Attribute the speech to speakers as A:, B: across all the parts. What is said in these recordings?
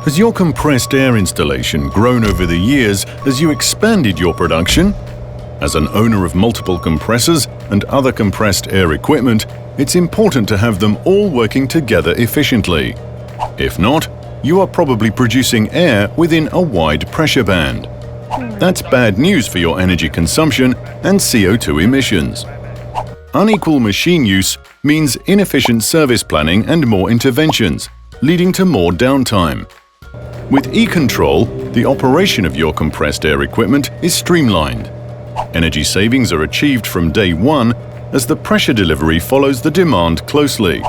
A: Has your compressed air installation grown over the years as you expanded your production? As an owner of multiple compressors and other compressed air equipment, it's important to have them all working together efficiently. If not, you are probably producing air within a wide pressure band. That's bad news for your energy consumption and CO2 emissions. Unequal machine use means inefficient service planning and more interventions, leading to more downtime. With ECOntrol, the operation of your compressed air equipment is streamlined. Energy savings are achieved from day one as the pressure delivery follows the demand closely.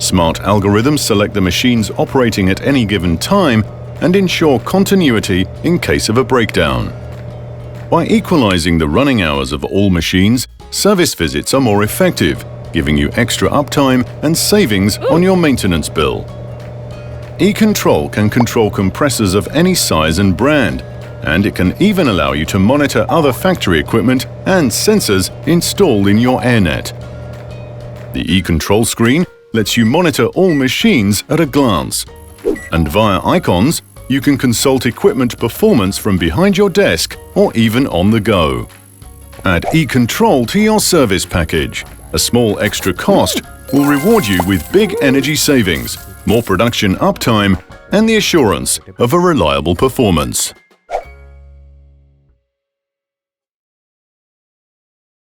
A: Smart algorithms select the machines operating at any given time and ensure continuity in case of a breakdown. By equalizing the running hours of all machines, service visits are more effective, giving you extra uptime and savings on your maintenance bill. ECOntrol can control compressors of any size and brand, and it can even allow you to monitor other factory equipment and sensors installed in your AirNet. The ECOntrol screen lets you monitor all machines at a glance, and via icons, you can consult equipment performance from behind your desk or even on the go. Add ECOntrol to your service package. A small extra cost will reward you with big energy savings, more production uptime, and the assurance of a reliable performance.